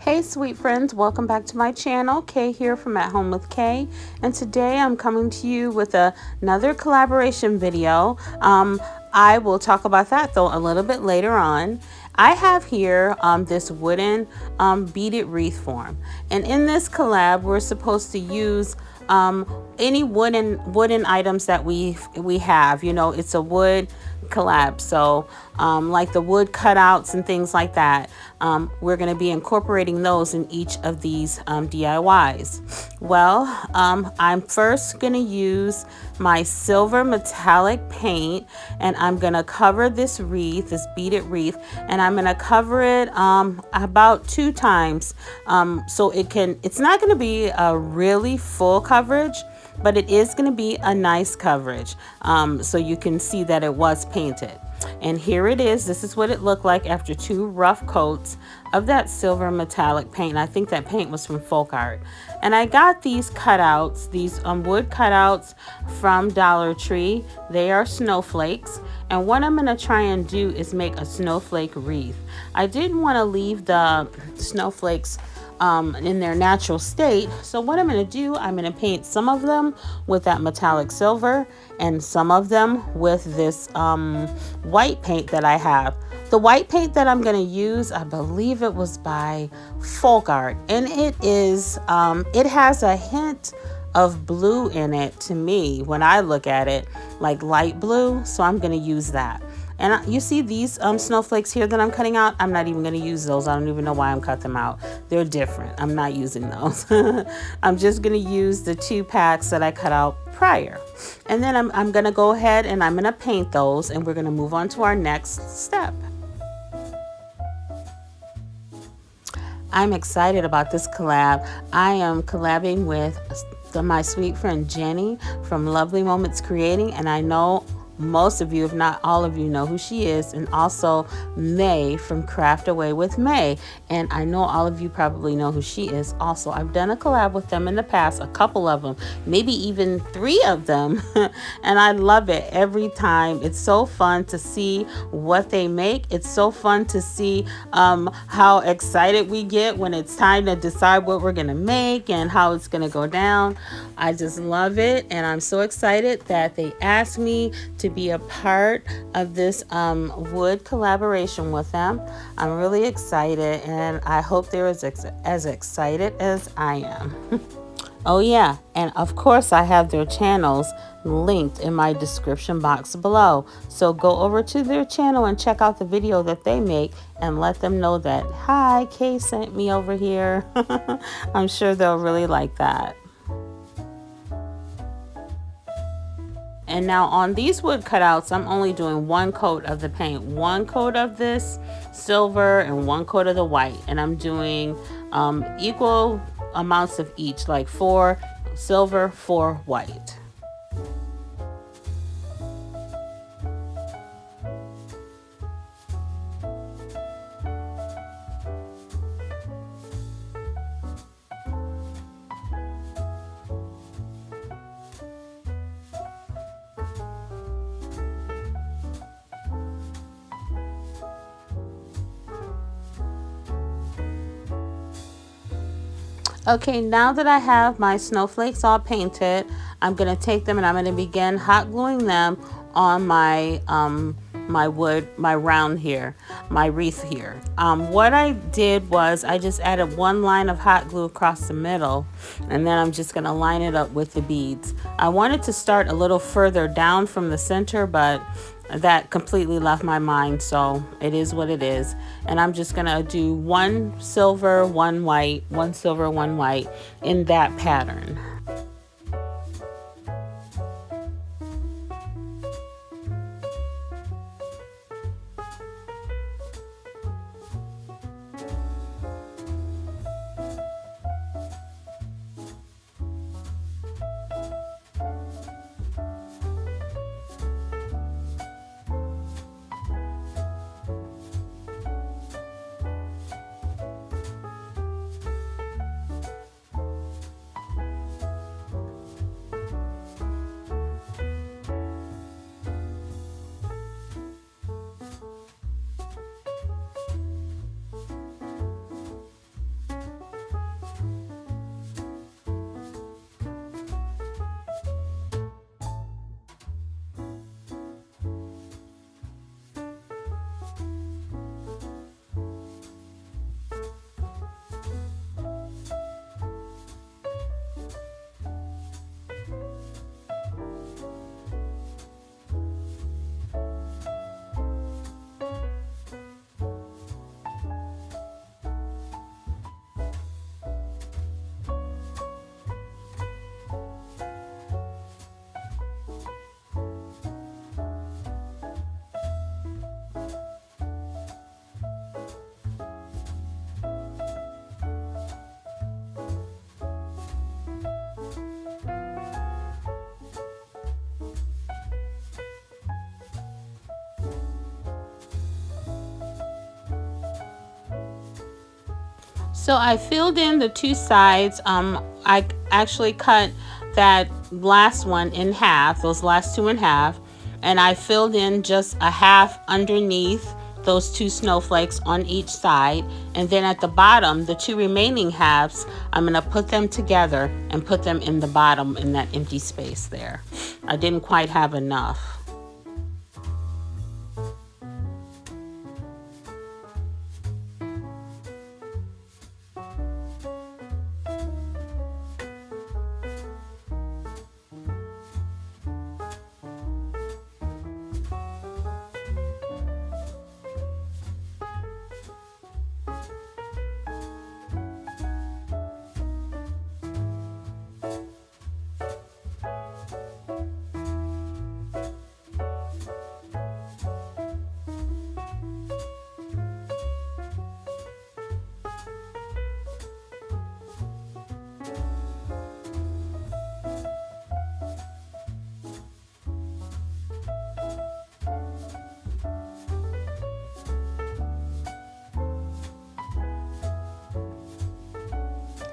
Hey sweet friends, welcome back to my channel. Kay here from At Home with Kay, and today I'm coming to you with another collaboration video. I will talk about that though a little bit later on. I have here this wooden beaded wreath form, and in this collab we're supposed to use any wooden items that we have. You know, it's a wood collab, so like the wood cutouts and things like that. We're going to be incorporating those in each of these DIYs. Well, I'm first going to use my silver metallic paint, and I'm going to cover this wreath, this beaded wreath, and I'm going to cover it about 2 times, so it's not going to be a really full coverage, but it is going to be a nice coverage, so you can see that it was painted. And here it is. This is what it looked like after 2 rough coats of that silver metallic paint. I think that paint was from Folk Art. And I got these cutouts, these wood cutouts from Dollar Tree. They are snowflakes. And what I'm going to try and do is make a snowflake wreath. I didn't want to leave the snowflakes in their natural state. So what I'm going to do, I'm going to paint some of them with that metallic silver and some of them with this white paint that I have. The white paint that I'm going to use, I believe it was by Folk Art, and it has a hint of blue in it to me when I look at it, like light blue, so I'm going to use that. And you see these snowflakes here that I'm cutting out? I'm not even going to use those. I don't even know why I'm cutting them out. They're different. I'm not using those. I'm just going to use the 2 packs that I cut out prior. And then I'm going to go ahead and I'm going to paint those, and we're going to move on to our next step. I'm excited about this collab. I am collabing with my sweet friend Jenny from Lovely Moments Creating, and I know most of you, if not all of you, know who she is, and also May from Craft Away with May, and I know all of you probably know who she is also. I've done a collab with them in the past, a couple of them, maybe even 3 of them, and I love it every time. It's so fun to see what they make. It's so fun to see how excited we get when it's time to decide what we're gonna make and how it's gonna go down. I just love it, and I'm so excited that they asked me to be a part of this wood collaboration with them. I'm really excited, and I hope they're as excited as I am. Oh yeah, and of course I have their channels linked in my description box below. So go over to their channel and check out the video that they make and let them know that, hi, Kay sent me over here. I'm sure they'll really like that. And now on these wood cutouts, I'm only doing 1 coat of the paint, 1 coat of this silver and 1 coat of the white. And I'm doing equal amounts of each, like 4 silver, 4 white. Okay, now that I have my snowflakes all painted, I'm going to take them and I'm going to begin hot gluing them on my my round here, my wreath here. What I did was I just added 1 line of hot glue across the middle, and then I'm just going to line it up with the beads. I wanted to start a little further down from the center, but that completely left my mind, so it is what it is. And I'm just gonna do 1 silver, 1 white, 1 silver, 1 white in that pattern. So I filled in the two sides. I actually cut that last one in half, those last two in half, and I filled in just a half underneath those two snowflakes on each side. And then at the bottom, the two remaining halves, I'm gonna put them together and put them in the bottom in that empty space there. I didn't quite have enough.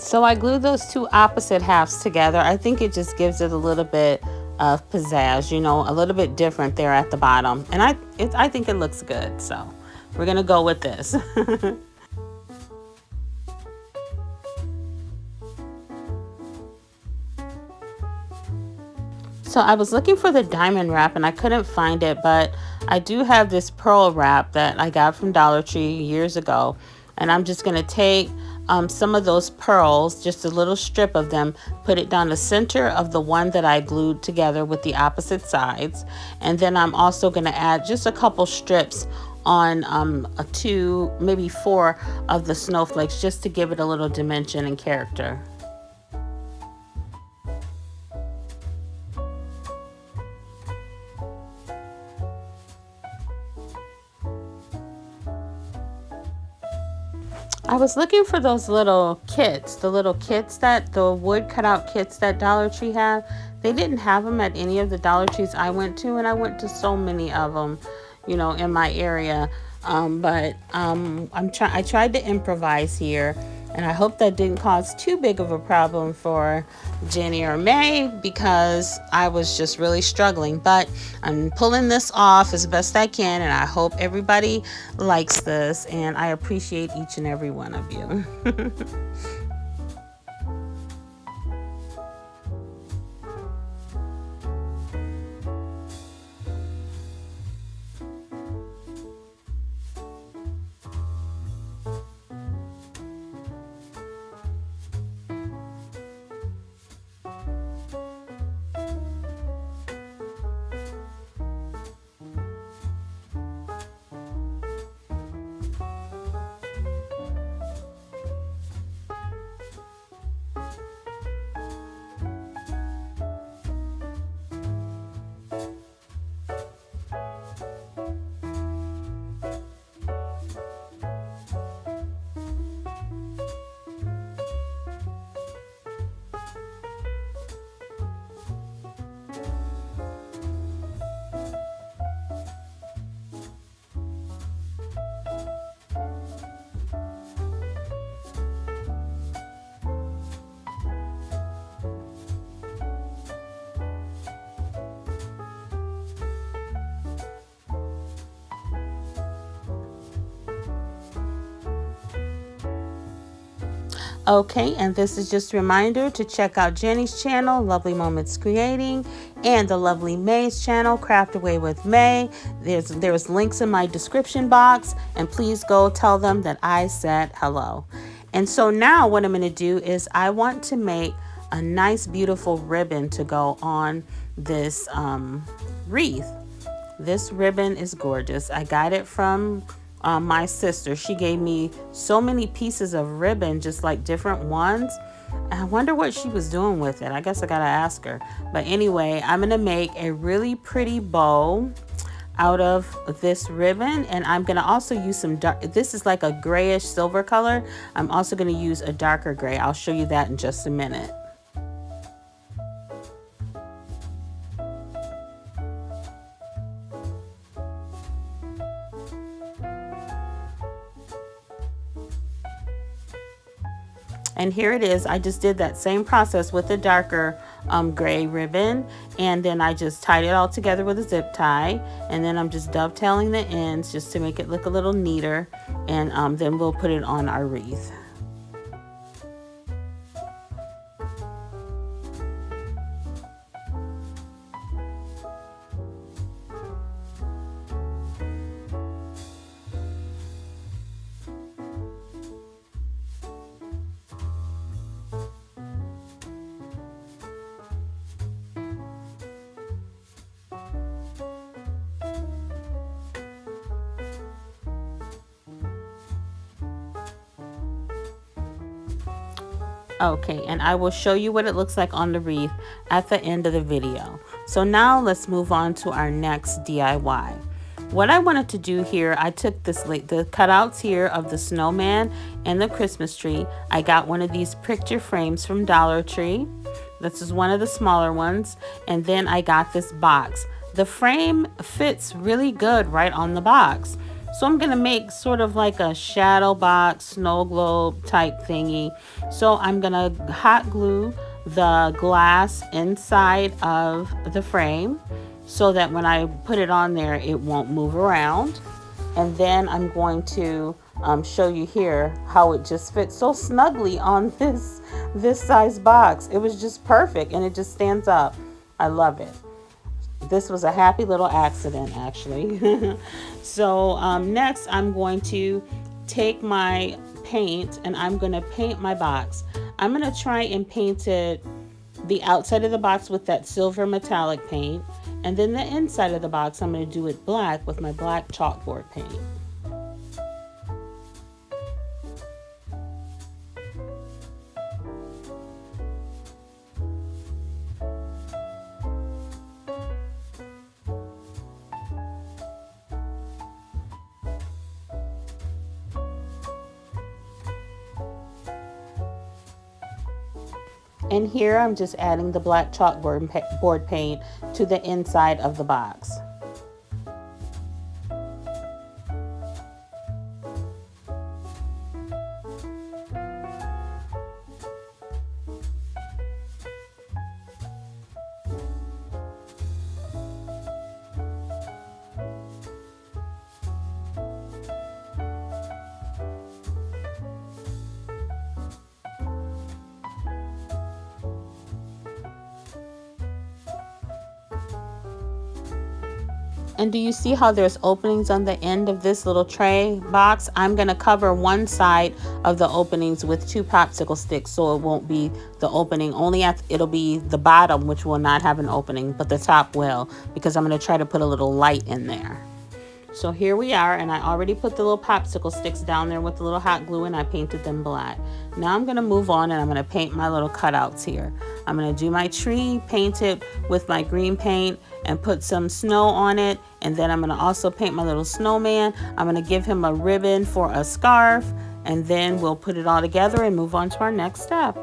So I glued those two opposite halves together. I think it just gives it a little bit of pizzazz, you know, a little bit different there at the bottom. And I think it looks good. So we're going to go with this. So I was looking for the diamond wrap and I couldn't find it, but I do have this pearl wrap that I got from Dollar Tree years ago. And I'm just going to take some of those pearls, just a little strip of them, put it down the center of the one that I glued together with the opposite sides. And then I'm also going to add just a couple strips on two, maybe four of the snowflakes, just to give it a little dimension and character. I was looking for those little kits, the wood cutout kits that Dollar Tree have. They didn't have them at any of the Dollar Trees I went to, and I went to so many of them, you know, in my area. I tried to improvise here, and I hope that didn't cause too big of a problem for Jenny or May, because I was just really struggling. But I'm pulling this off as best I can, and I hope everybody likes this, and I appreciate each and every one of you. Okay, and this is just a reminder to check out Jenny's channel, Lovely Moments Creating, and the lovely May's channel, Craft Away with May. There's links in my description box, and please go tell them that I said hello. And so now what I'm going to do is I want to make a nice, beautiful ribbon to go on this wreath. This ribbon is gorgeous. I got it from my sister. She gave me so many pieces of ribbon, just like different ones. I wonder what she was doing with it. I guess I gotta ask her. But anyway, I'm gonna make a really pretty bow out of this ribbon, and I'm gonna also use some dark, this is like a grayish silver color. I'm also gonna use a darker gray. I'll show you that in just a minute. And here it is. I just did that same process with the darker gray ribbon, and then I just tied it all together with a zip tie, and then I'm just dovetailing the ends just to make it look a little neater, and then we'll put it on our wreath. Okay, and I will show you what it looks like on the wreath at the end of the video. So now let's move on to our next DIY. What I wanted to do here, I took the cutouts here of the snowman and the Christmas tree. I got one of these picture frames from Dollar Tree. This is one of the smaller ones. And then I got this box. The frame fits really good right on the box. So I'm going to make sort of like a shadow box, snow globe type thingy. So I'm going to hot glue the glass inside of the frame so that when I put it on there, it won't move around. And then I'm going to show you here how it just fits so snugly on this size box. It was just perfect, and it just stands up. I love it. This was a happy little accident, actually. So next I'm going to take my paint and I'm going to paint my box. I'm going to try and paint it the outside of the box with that silver metallic paint, and then the inside of the box I'm going to do it black with my black chalkboard paint. And here I'm just adding the black chalkboard paint to the inside of the box. And do you see how there's openings on the end of this little tray box? I'm going to cover one side of the openings with 2 popsicle sticks so it won't be the opening. It'll be the bottom which will not have an opening, but the top will, because I'm going to try to put a little light in there. So here we are, and I already put the little popsicle sticks down there with the little hot glue, and I painted them black. Now I'm going to move on, and I'm going to paint my little cutouts here. I'm going to do my tree, paint it with my green paint, and put some snow on it. And then I'm going to also paint my little snowman. I'm going to give him a ribbon for a scarf, and then we'll put it all together and move on to our next step.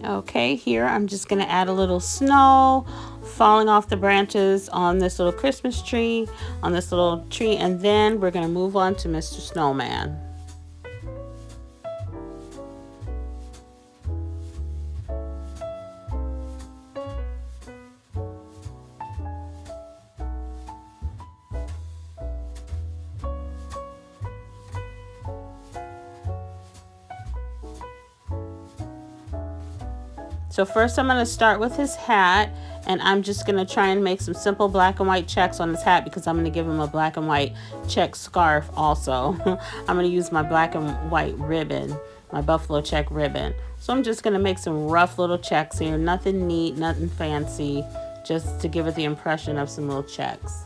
Okay, here I'm just going to add a little snow falling off the branches on this little Christmas tree, and then we're going to move on to Mr. Snowman. So first I'm going to start with his hat, And I'm just going to try and make some simple black and white checks on his hat because I'm going to give him a black and white check scarf also. I'm going to use my black and white ribbon, my buffalo check ribbon. So I'm just going to make some rough little checks here. Nothing neat, nothing fancy, just to give it the impression of some little checks.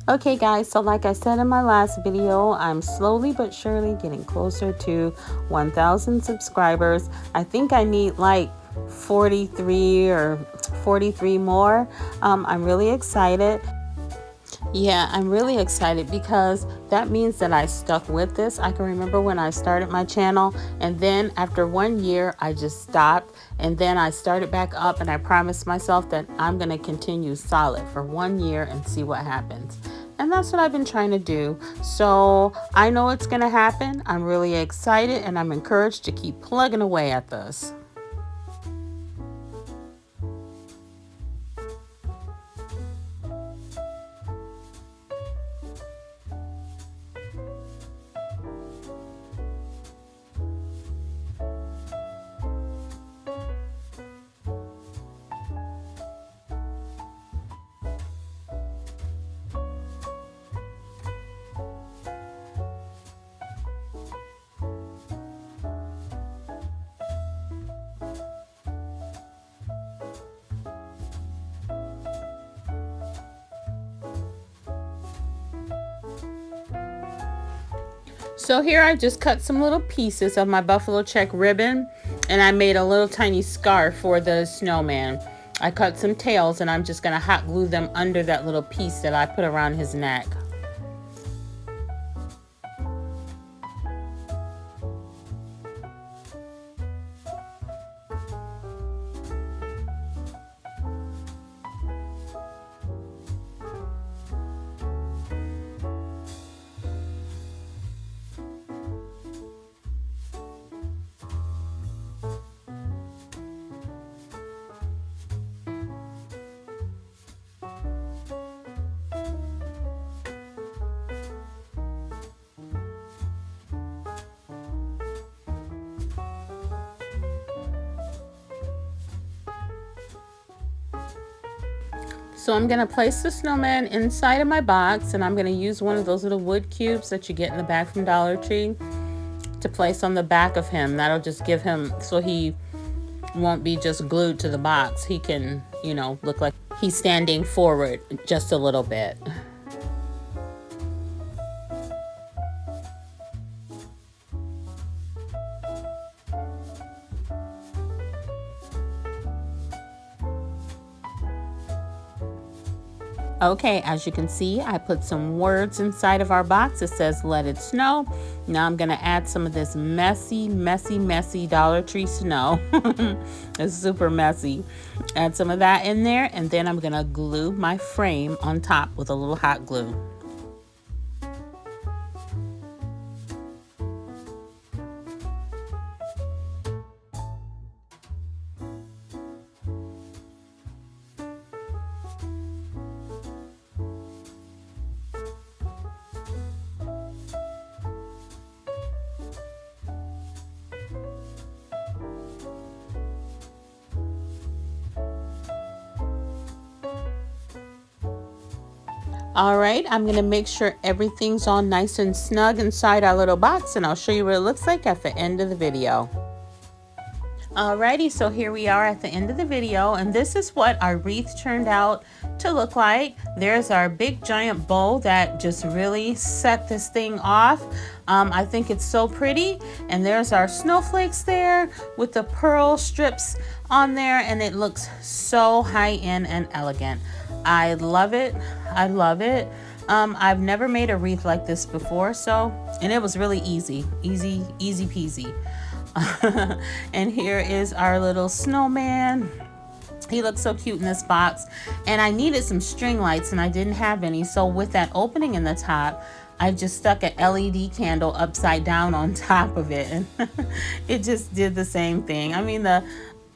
Okay guys, so like I said in my last video, I'm slowly but surely getting closer to 1,000 subscribers. I think I need like 43 or 43 more. I'm really excited. Yeah, I'm really excited because that means that I stuck with this. I can remember when I started my channel, and then after 1 year, I just stopped, and then I started back up, and I promised myself that I'm going to continue solid for 1 year and see what happens. And that's what I've been trying to do. So I know it's going to happen. I'm really excited, and I'm encouraged to keep plugging away at this. So here I just cut some little pieces of my buffalo check ribbon, and I made a little tiny scarf for the snowman. I cut some tails, and I'm just going to hot glue them under that little piece that I put around his neck. So I'm going to place the snowman inside of my box, and I'm going to use one of those little wood cubes that you get in the bag from Dollar Tree to place on the back of him. That'll just give him, so he won't be just glued to the box. He can, you know, look like he's standing forward just a little bit. Okay, as you can see, I put some words inside of our box. It says, "Let it snow." Now I'm gonna add some of this messy Dollar Tree snow. It's super messy. Add some of that in there, and then I'm gonna glue my frame on top with a little hot glue. All right, I'm gonna make sure everything's all nice and snug inside our little box, and I'll show you what it looks like at the end of the video. Alrighty, so here we are at the end of the video, and this is what our wreath turned out to look like. There's our big giant bow that just really set this thing off. I think it's so pretty, and there's our snowflakes there with the pearl strips on there, and it looks so high-end and elegant. I love it. I love it. I've never made a wreath like this before, and it was really easy peasy. And here is our little snowman. He looks so cute in this box, and I needed some string lights and I didn't have any, so with that opening in the top, I just stuck an LED candle upside down on top of it, and it just did the same thing.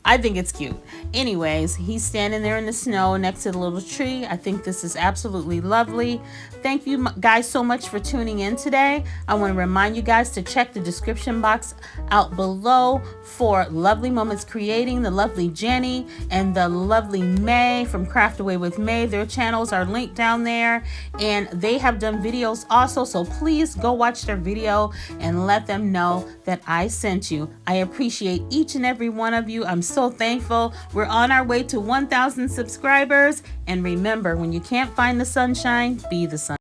I think it's cute. Anyways, he's standing there in the snow next to the little tree. I think this is absolutely lovely. Thank you guys so much for tuning in today. I want to remind you guys to check the description box out below for Lovely Moments Creating, the lovely Jenny and the lovely May from Craft Away with May. Their channels are linked down there, and they have done videos also, so please go watch their video and let them know that I sent you. I appreciate each and every one of you. I'm so thankful. We're on our way to 1,000 subscribers, and remember, when you can't find the sunshine, be the sun.